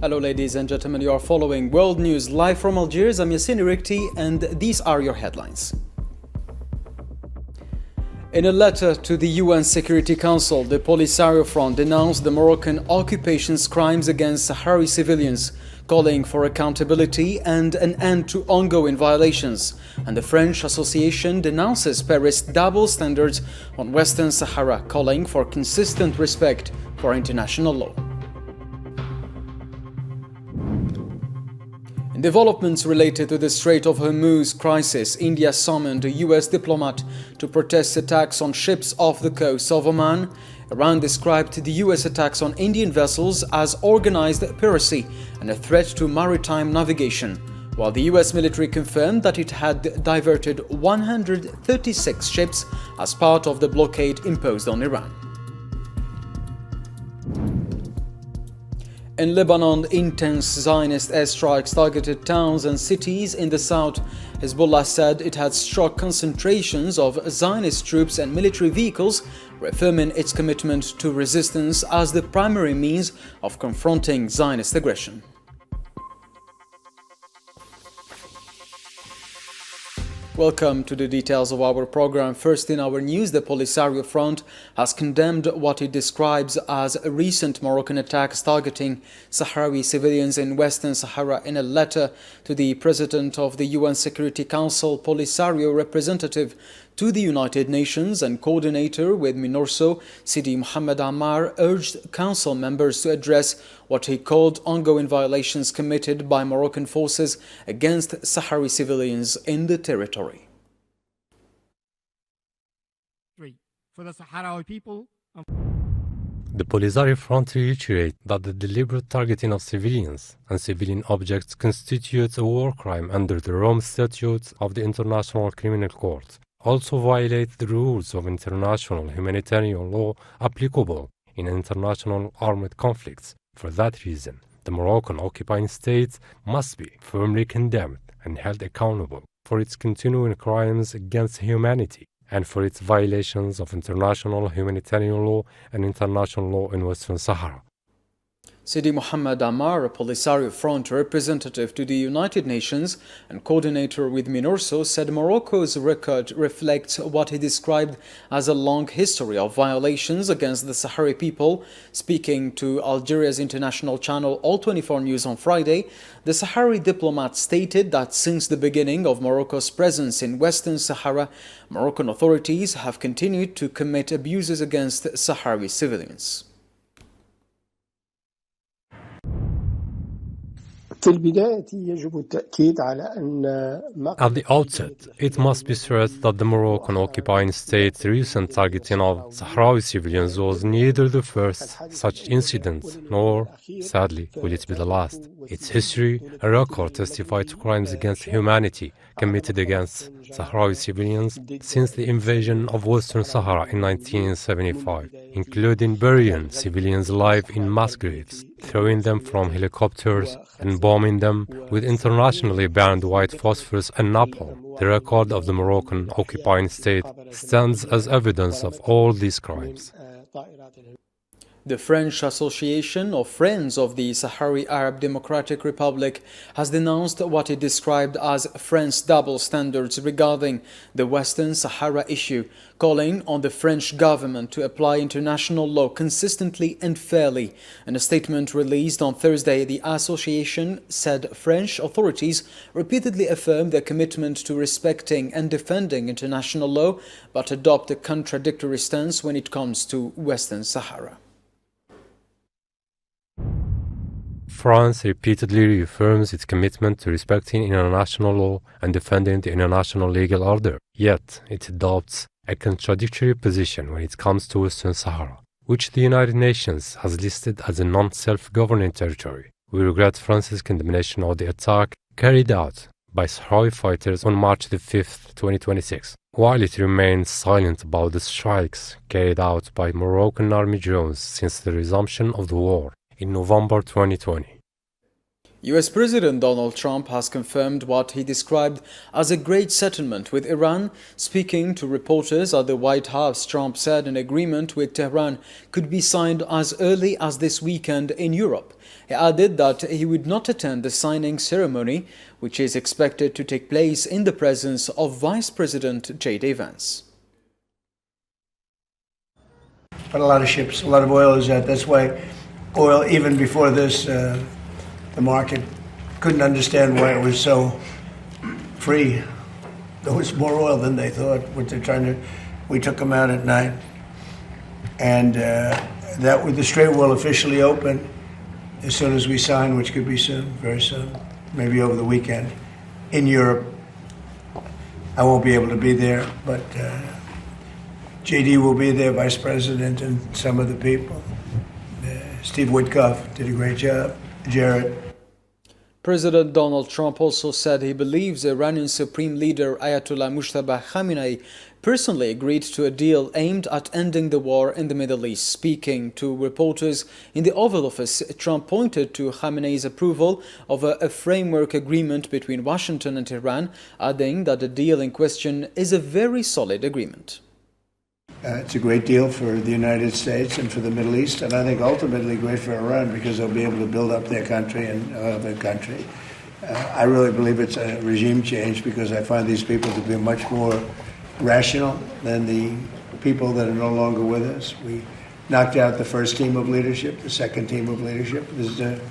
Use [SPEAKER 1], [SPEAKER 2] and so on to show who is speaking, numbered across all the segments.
[SPEAKER 1] Hello ladies and gentlemen, you are following World News live from Algiers. I'm Yassine Rikti and these are your headlines. In a letter to the UN Security Council, the Polisario Front denounced the Moroccan occupation's crimes against Sahrawi civilians, calling for accountability and an end to ongoing violations. And the French Association denounces Paris' double standards on Western Sahara, calling for consistent respect for international law. In developments related to the Strait of Hormuz crisis, India summoned a US diplomat to protest attacks on ships off the coast of Oman. Iran described the US attacks on Indian vessels as organized piracy and a threat to maritime navigation, while the US military confirmed that it had diverted 136 ships as part of the blockade imposed on Iran. In Lebanon, intense Zionist airstrikes targeted towns and cities in the south. Hezbollah said it had struck concentrations of Zionist troops and military vehicles, reaffirming its commitment to resistance as the primary means of confronting Zionist aggression. Welcome to the details of our program. First in our news, the Polisario Front has condemned what it describes as recent Moroccan attacks targeting Sahrawi civilians in Western Sahara. In a letter to the President of the UN Security Council, Polisario representative to the United Nations and coordinator with MINURSO, Sidi Mohamed Ammar, urged Council members to address what he called ongoing violations committed by Moroccan forces against Sahrawi civilians in the territory.
[SPEAKER 2] For the Sahrawi people.
[SPEAKER 3] The Polisario Front reiterates that the deliberate targeting of civilians and civilian objects constitutes a war crime under the Rome Statutes of the International Criminal Court, also violates the rules of international humanitarian law applicable in international armed conflicts. For that reason, the Moroccan occupying state must be firmly condemned and held accountable for its continuing crimes against humanity and for its violations of international humanitarian law and international law in Western Sahara.
[SPEAKER 1] Sidi Mohamed Ammar, a Polisario Front representative to the United Nations and coordinator with MINURSO, said Morocco's record reflects what he described as a long history of violations against the Sahrawi people. Speaking to Algeria's international channel All 24 News on Friday, the Sahrawi diplomat stated that since the beginning of Morocco's presence in Western Sahara, Moroccan authorities have continued to commit abuses against Sahrawi civilians.
[SPEAKER 3] At the outset, it must be stressed that the Moroccan occupying state's recent targeting of Sahrawi civilians was neither the first such incident nor, sadly, will it be the last. Its history and record testify to crimes against humanity committed against Sahrawi civilians since the invasion of Western Sahara in 1975, including burying civilians alive in mass graves, throwing them from helicopters, and bombing them with internationally banned white phosphorus and napalm. The record of the Moroccan occupying state stands as evidence of all these crimes.
[SPEAKER 1] The French Association of Friends of the Sahrawi Arab Democratic Republic has denounced what it described as France's double standards regarding the Western Sahara issue, calling on the French government to apply international law consistently and fairly. In a statement released on Thursday, the association said French authorities repeatedly affirmed their commitment to respecting and defending international law, but adopt a contradictory stance when it comes to Western Sahara.
[SPEAKER 3] France repeatedly reaffirms its commitment to respecting international law and defending the international legal order. Yet, it adopts a contradictory position when it comes to Western Sahara, which the United Nations has listed as a non-self-governing territory. We regret France's condemnation of the attack carried out by Sahrawi fighters on March 5, 2026, while it remains silent about the strikes carried out by Moroccan army drones since the resumption of the war in November 2020.
[SPEAKER 1] US President Donald Trump has confirmed what he described as a great settlement with Iran. Speaking to reporters at the White House, Trump said an agreement with Tehran could be signed as early as this weekend in Europe. He added that he would not attend the signing ceremony, which is expected to take place in the presence of Vice President J.D. Vance.
[SPEAKER 4] But a lot of ships, a lot of oil is out. That's why oil, even before this, the market couldn't understand why it was so free. There was more oil than they thought. We took them out at night. And that with the Strait will officially open as soon as we sign, which could be soon, very soon, maybe over the weekend. In Europe, I won't be able to be there, but JD will be there, Vice President, and some of the people. Steve Witkoff did a great job. Jared.
[SPEAKER 1] President Donald Trump also said he believes Iranian Supreme Leader Ayatollah Mujtaba Khamenei personally agreed to a deal aimed at ending the war in the Middle East. Speaking to reporters in the Oval Office, Trump pointed to Khamenei's approval of a framework agreement between Washington and Tehran, adding that the deal in question is a very solid agreement.
[SPEAKER 4] It's a great deal for the United States and for the Middle East, and I think ultimately great for Iran because they'll be able to build up their country and their country. I really believe it's a regime change because I find these people to be much more rational than the people that are no longer with us. We knocked out the first team of leadership, the second team of leadership. This is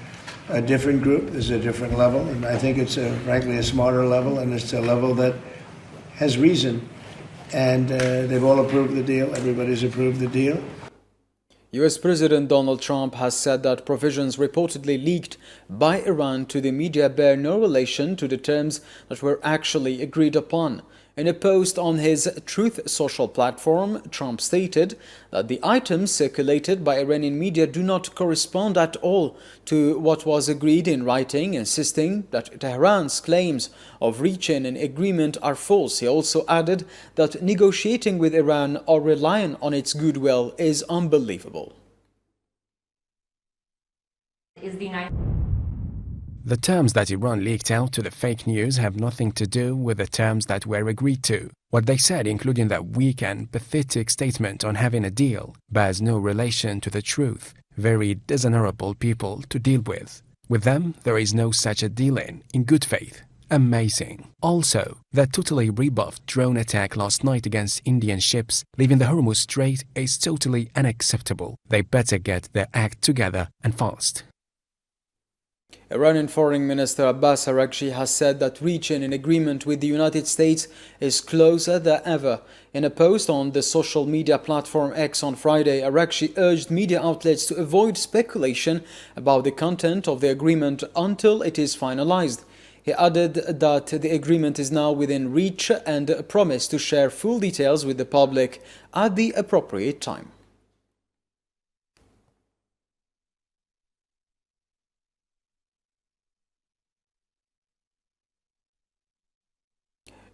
[SPEAKER 4] a different group, this is a different level, and I think it's frankly a smarter level, and it's a level that has reason. And they've all approved the deal. Everybody's approved the deal.
[SPEAKER 1] US President Donald Trump has said that provisions reportedly leaked by Iran to the media bear no relation to the terms that were actually agreed upon. In a post on his Truth social platform, Trump stated that the items circulated by Iranian media do not correspond at all to what was agreed in writing, insisting that Tehran's claims of reaching an agreement are false. He also added that negotiating with Iran or relying on its goodwill is unbelievable.
[SPEAKER 5] The terms that Iran leaked out to the fake news have nothing to do with the terms that were agreed to. What they said, including that weak and pathetic statement on having a deal, bears no relation to the truth. Very dishonorable people to deal with. With them, there is no such a dealing, in good faith. Amazing. Also, that totally rebuffed drone attack last night against Indian ships leaving the Hormuz Strait is totally unacceptable. They better get their act together and fast.
[SPEAKER 1] Iranian Foreign Minister Abbas Araghchi has said that reaching an agreement with the United States is closer than ever. In a post on the social media platform X on Friday, Araghchi urged media outlets to avoid speculation about the content of the agreement until it is finalized. He added that the agreement is now within reach and promised to share full details with the public at the appropriate time.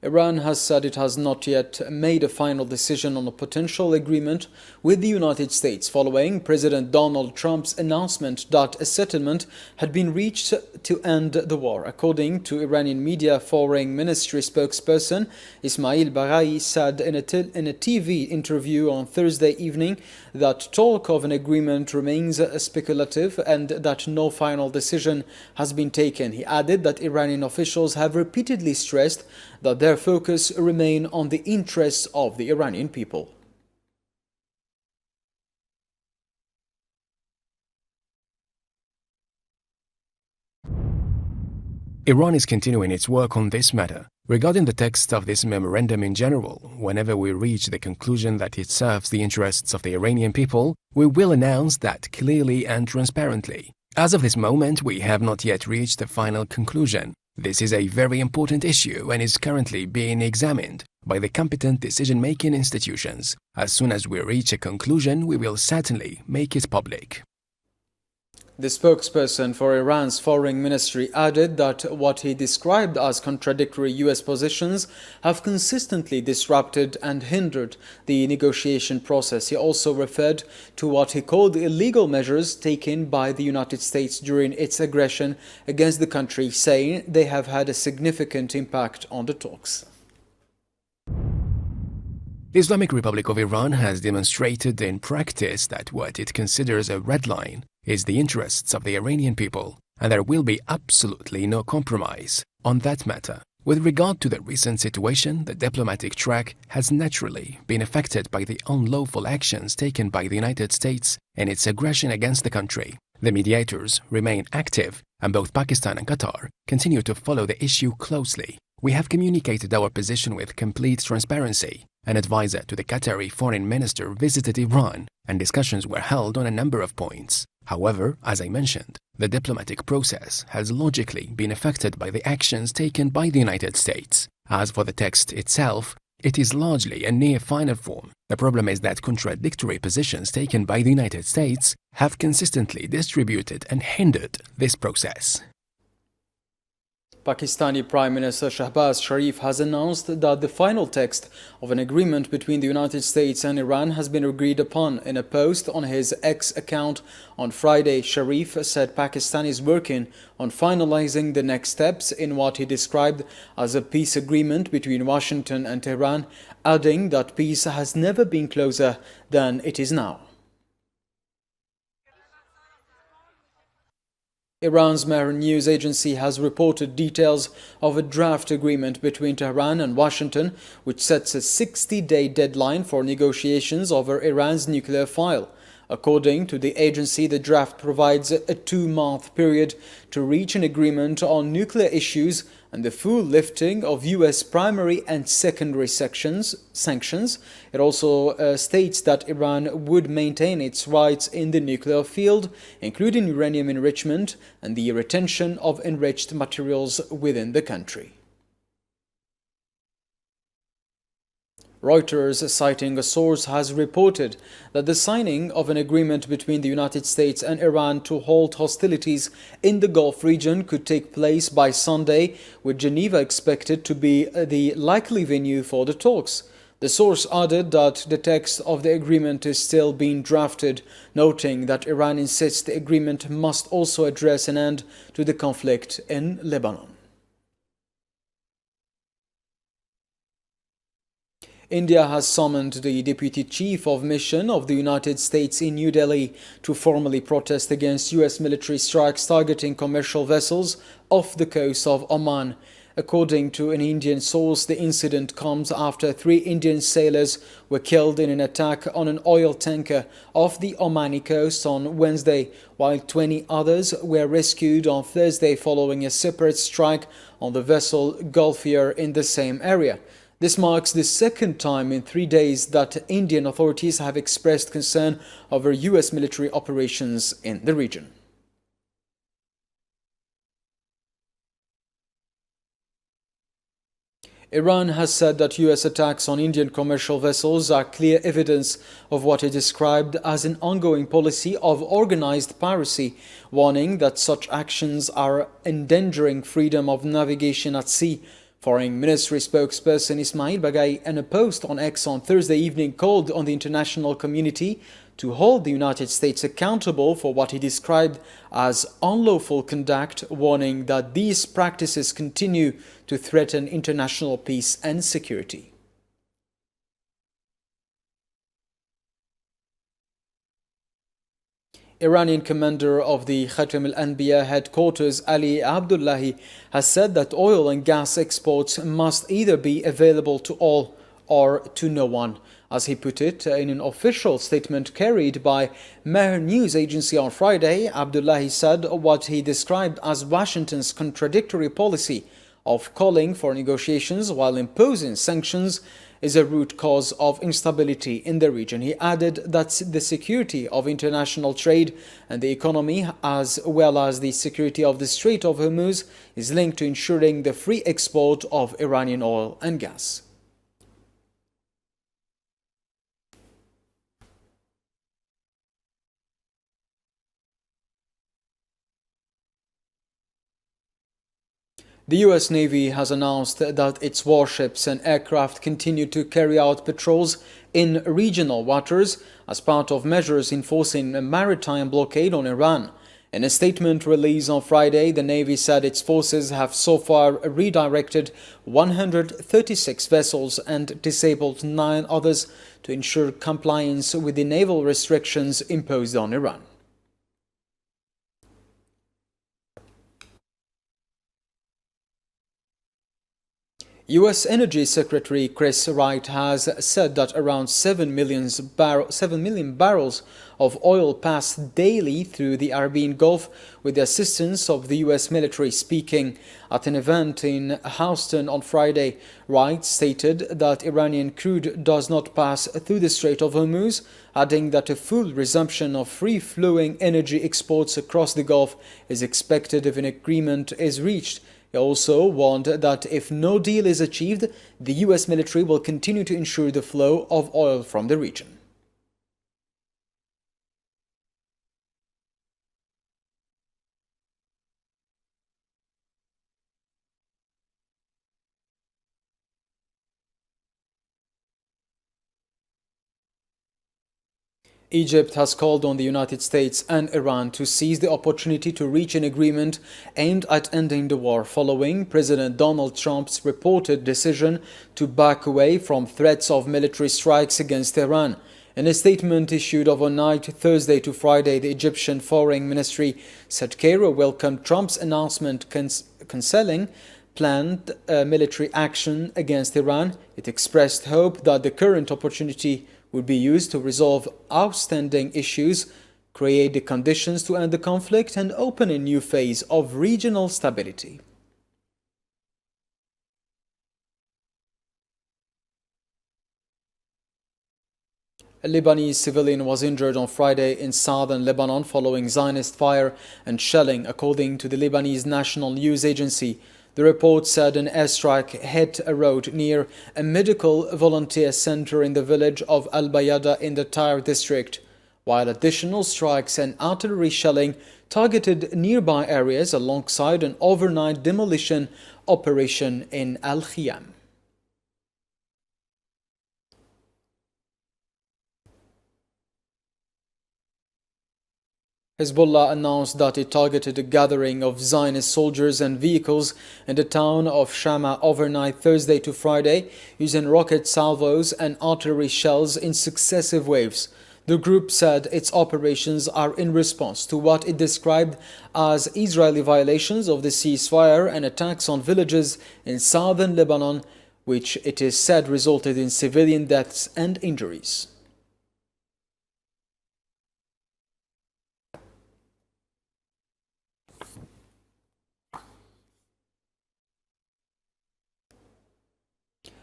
[SPEAKER 1] Iran has said it has not yet made a final decision on a potential agreement with the United States following President Donald Trump's announcement that a settlement had been reached to end the war. According to Iranian media, Foreign Ministry spokesperson Ismail Baghai said in a TV interview on Thursday evening that talk of an agreement remains speculative and that no final decision has been taken. He added that Iranian officials have repeatedly stressed that their focus remain on the interests of the Iranian people.
[SPEAKER 5] Iran is continuing its work on this matter. Regarding the text of this memorandum in general, whenever we reach the conclusion that it serves the interests of the Iranian people, we will announce that clearly and transparently. As of this moment, we have not yet reached the final conclusion. This is a very important issue and is currently being examined by the competent decision-making institutions. As soon as we reach a conclusion, we will certainly make it public.
[SPEAKER 1] The spokesperson for Iran's foreign ministry added that what he described as contradictory U.S. positions have consistently disrupted and hindered the negotiation process. He also referred to what he called illegal measures taken by the United States during its aggression against the country, saying they have had a significant impact on the talks.
[SPEAKER 5] The Islamic Republic of Iran has demonstrated in practice that what it considers a red line is the interests of the Iranian people, and there will be absolutely no compromise on that matter. With regard to the recent situation, the diplomatic track has naturally been affected by the unlawful actions taken by the United States in its aggression against the country. The mediators remain active, and both Pakistan and Qatar continue to follow the issue closely. We have communicated our position with complete transparency. An advisor to the Qatari foreign minister visited Iran, and discussions were held on a number of points. However, as I mentioned, the diplomatic process has logically been affected by the actions taken by the United States. As for the text itself, it is largely a near final form. The problem is that contradictory positions taken by the United States have consistently distributed and hindered this process.
[SPEAKER 1] Pakistani Prime Minister Shahbaz Sharif has announced that the final text of an agreement between the United States and Iran has been agreed upon. In a post on his X account on Friday, Sharif said Pakistan is working on finalizing the next steps in what he described as a peace agreement between Washington and Tehran, adding that peace has never been closer than it is now. Iran's Mehr news agency has reported details of a draft agreement between Tehran and Washington, which sets a 60-day deadline for negotiations over Iran's nuclear file. According to the agency, the draft provides a 2-month period to reach an agreement on nuclear issues and the full lifting of U.S. primary and secondary sanctions. It also states that Iran would maintain its rights in the nuclear field, including uranium enrichment and the retention of enriched materials within the country. Reuters, citing a source, has reported that the signing of an agreement between the United States and Iran to halt hostilities in the Gulf region could take place by Sunday, with Geneva expected to be the likely venue for the talks. The source added that the text of the agreement is still being drafted, noting that Iran insists the agreement must also address an end to the conflict in Lebanon. India has summoned the Deputy Chief of Mission of the United States in New Delhi to formally protest against U.S. military strikes targeting commercial vessels off the coast of Oman. According to an Indian source, the incident comes after 3 Indian sailors were killed in an attack on an oil tanker off the Omani coast on Wednesday, while 20 others were rescued on Thursday following a separate strike on the vessel Gulfier in the same area. This marks the second time in 3 days that Indian authorities have expressed concern over U.S. military operations in the region. Iran has said that U.S. attacks on Indian commercial vessels are clear evidence of what it described as an ongoing policy of organized piracy, warning that such actions are endangering freedom of navigation at sea. Foreign Ministry spokesperson Ismail Baghai, in a post on X on Thursday evening, called on the international community to hold the United States accountable for what he described as unlawful conduct, warning that these practices continue to threaten international peace and security. Iranian commander of the Khatam al-Anbiya headquarters, Ali Abdullahi, has said that oil and gas exports must either be available to all or to no one. As he put it in an official statement carried by Mehr news agency on Friday, Abdullahi said what he described as Washington's contradictory policy of calling for negotiations while imposing sanctions is a root cause of instability in the region. He added that the security of international trade and the economy, as well as the security of the Strait of Hormuz, is linked to ensuring the free export of Iranian oil and gas. The US Navy has announced that its warships and aircraft continue to carry out patrols in regional waters as part of measures enforcing a maritime blockade on Iran. In a statement released on Friday, the Navy said its forces have so far redirected 136 vessels and disabled 9 others to ensure compliance with the naval restrictions imposed on Iran. U.S. Energy Secretary Chris Wright has said that around 7 million barrels of oil pass daily through the Arabian Gulf with the assistance of the U.S. military. Speaking at an event in Houston on Friday, Wright stated that Iranian crude does not pass through the Strait of Hormuz, adding that a full resumption of free-flowing energy exports across the Gulf is expected if an agreement is reached. He also warned that if no deal is achieved, the U.S. military will continue to ensure the flow of oil from the region. Egypt has called on the United States and Iran to seize the opportunity to reach an agreement aimed at ending the war following President Donald Trump's reported decision to back away from threats of military strikes against Iran. In a statement issued overnight Thursday to Friday, the Egyptian Foreign Ministry said Cairo welcomed Trump's announcement cancelling planned military action against Iran. It expressed hope that the current opportunity would be used to resolve outstanding issues, create the conditions to end the conflict, and open a new phase of regional stability. A Lebanese civilian was injured on Friday in southern Lebanon following Zionist fire and shelling, according to the Lebanese National News Agency. The report said an airstrike hit a road near a medical volunteer center in the village of Al-Bayada in the Tyre district, while additional strikes and artillery shelling targeted nearby areas alongside an overnight demolition operation in Al-Khiyam. Hezbollah announced that it targeted a gathering of Zionist soldiers and vehicles in the town of Shama overnight Thursday to Friday, using rocket salvos and artillery shells in successive waves. The group said its operations are in response to what it described as Israeli violations of the ceasefire and attacks on villages in southern Lebanon, which it is said resulted in civilian deaths and injuries.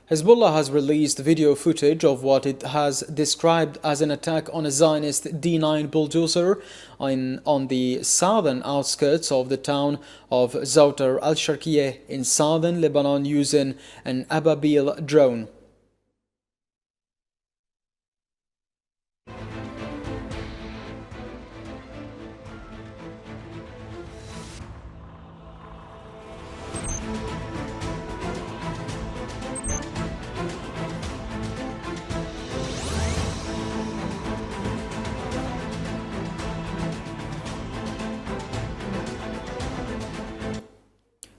[SPEAKER 1] Hezbollah has released video footage of what it has described as an attack on a Zionist D9 bulldozer on the southern outskirts of the town of Zoutar al-Sharqiyeh in southern Lebanon using an Ababil drone.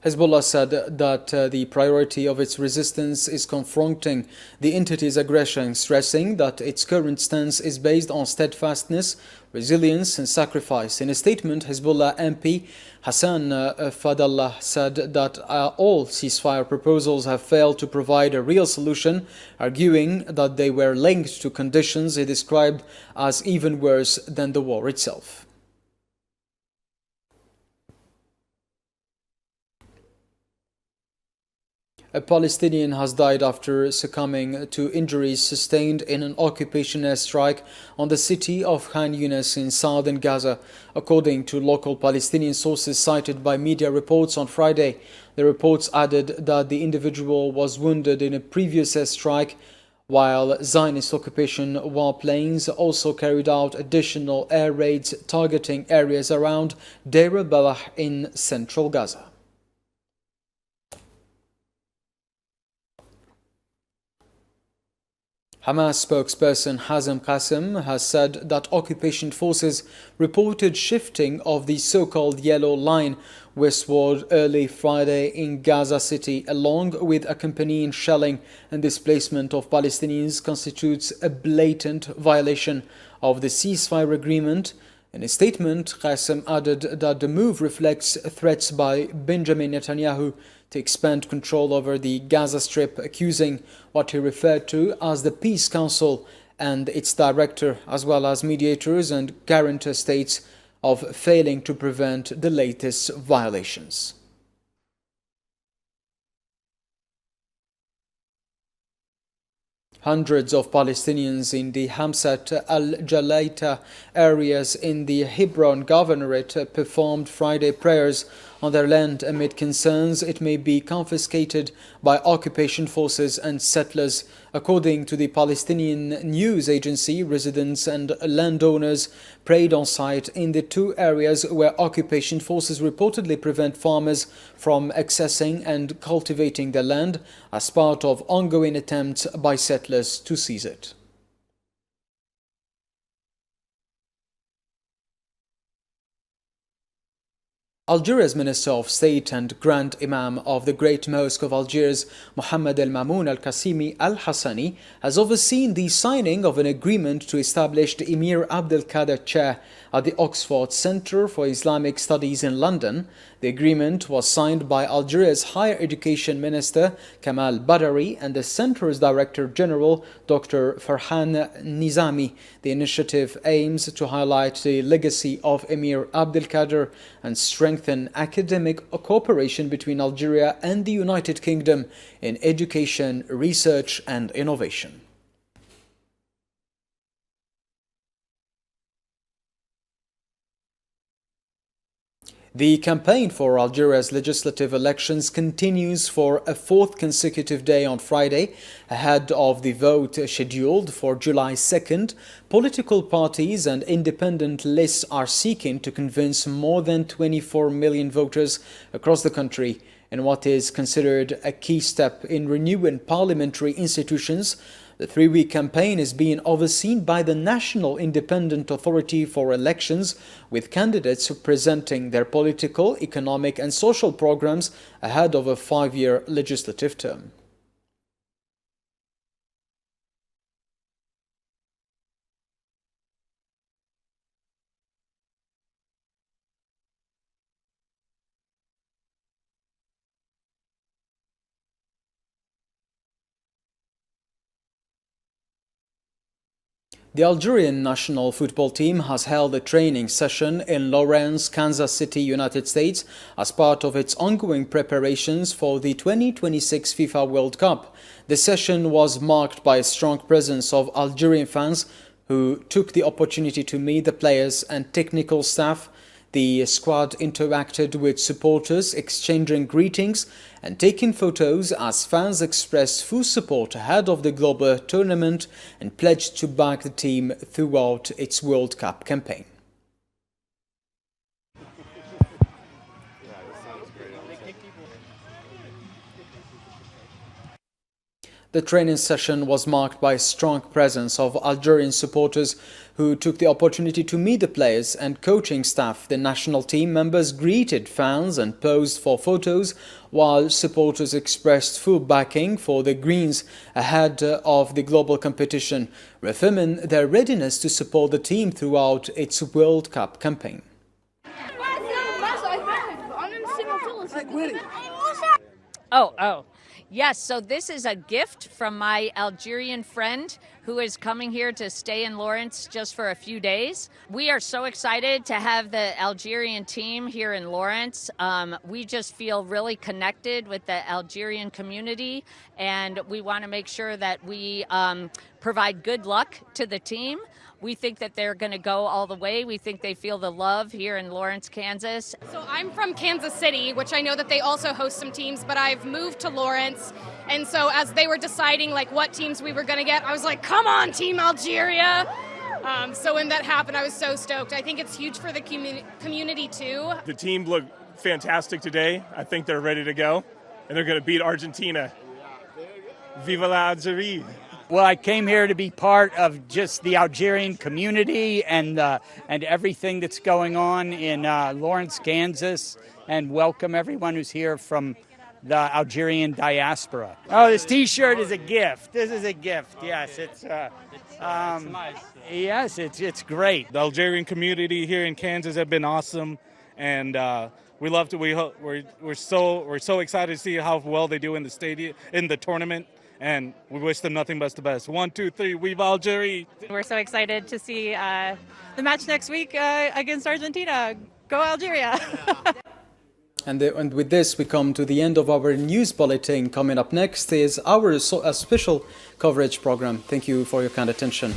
[SPEAKER 1] Hezbollah said that the priority of its resistance is confronting the entity's aggression, stressing that its current stance is based on steadfastness, resilience and sacrifice. In a statement, Hezbollah MP Hassan Fadallah said that all ceasefire proposals have failed to provide a real solution, arguing that they were linked to conditions he described as even worse than the war itself. A Palestinian has died after succumbing to injuries sustained in an occupation airstrike on the city of Khan Yunis in southern Gaza, according to local Palestinian sources cited by media reports on Friday. The reports added that the individual was wounded in a previous airstrike, while Zionist occupation warplanes also carried out additional air raids targeting areas around Deir al-Balah in central Gaza. Hamas spokesperson Hazem Qasem has said that occupation forces reported shifting of the so-called Yellow Line westward early Friday in Gaza City, along with accompanying shelling and displacement of Palestinians, constitutes a blatant violation of the ceasefire agreement. In a statement, Qasem added that the move reflects threats by Benjamin Netanyahu to expand control over the Gaza Strip, accusing what he referred to as the Peace Council and its director, as well as mediators and guarantor states, of failing to prevent the latest violations. Hundreds of Palestinians in the Hamsat al-Jalaita areas in the Hebron Governorate performed Friday prayers on their land amid concerns it may be confiscated by occupation forces and settlers. According to the Palestinian news agency, residents and landowners prayed on site in the two areas where occupation forces reportedly prevent farmers from accessing and cultivating their land as part of ongoing attempts by settlers to seize it. Algeria's Minister of State and Grand Imam of the Great Mosque of Algiers, Mohammed El-Mamoun Al-Qasimi Al-Hassani, has overseen the signing of an agreement to establish the Emir Abdelkader Chair at the Oxford Centre for Islamic Studies in London. The agreement was signed by Algeria's Higher Education Minister Kamal Badari and the Centre's Director General Dr. Farhan Nizami. The initiative aims to highlight the legacy of Emir Abdelkader and strengthen academic cooperation between Algeria and the United Kingdom in education, research and innovation. The campaign for Algeria's legislative elections continues for a fourth consecutive day on Friday. Ahead of the vote scheduled for July 2nd, political parties and independent lists are seeking to convince more than 24 million voters across the country in what is considered a key step in renewing parliamentary institutions. The three-week campaign is being overseen by the National Independent Authority for Elections, with candidates presenting their political, economic and social programs ahead of a 5-year legislative term. The Algerian national football team has held a training session in Lawrence, Kansas City, United States, as part of its ongoing preparations for the 2026 FIFA World Cup. The session was marked by a strong presence of Algerian fans who took the opportunity to meet the players and technical staff. The squad interacted with supporters, exchanging greetings and taking photos as fans expressed full support ahead of the global tournament and pledged to back the team throughout its World Cup campaign. The training session was marked by a strong presence of Algerian supporters who took the opportunity to meet the players and coaching staff. The national team members greeted fans and posed for photos, while supporters expressed full backing for the Greens ahead of the global competition, reaffirming their readiness to support the team throughout its World Cup campaign.
[SPEAKER 6] Oh. Yes, so this is a gift from my Algerian friend who is coming here to stay in Lawrence just for a few days. We are so excited to have the Algerian team here in Lawrence. We just feel really connected with the Algerian community, and we want to make sure that we provide good luck to the team. We think that they're going to go all the way. We think they feel the love here in Lawrence, Kansas.
[SPEAKER 7] So I'm from Kansas City, which I know that they also host some teams, but I've moved to Lawrence. And so as they were deciding like what teams we were going to get, I was like, come on, Team Algeria. So when that happened, I was so stoked. I think it's huge for the community too.
[SPEAKER 8] The team looked fantastic today. I think they're ready to go, and they're going to beat Argentina. Viva la Algeria!
[SPEAKER 9] Well, I came here to be part of just the Algerian community and everything that's going on in Lawrence, Kansas, and welcome everyone who's here from the Algerian diaspora. Oh, this T-shirt is a gift. This is a gift. Yes, it's nice. Yes, it's great.
[SPEAKER 10] The Algerian community here in Kansas have been awesome, and we love to. We're so excited to see how well they do in the stadium in the tournament. And we wish them nothing but the best. 1, 2, 3, Vive Algeria!
[SPEAKER 11] We're so excited to see the match next week against Argentina. Go Algeria!
[SPEAKER 1] And with this, we come to the end of our news bulletin. Coming up next is our special coverage program. Thank you for your kind attention.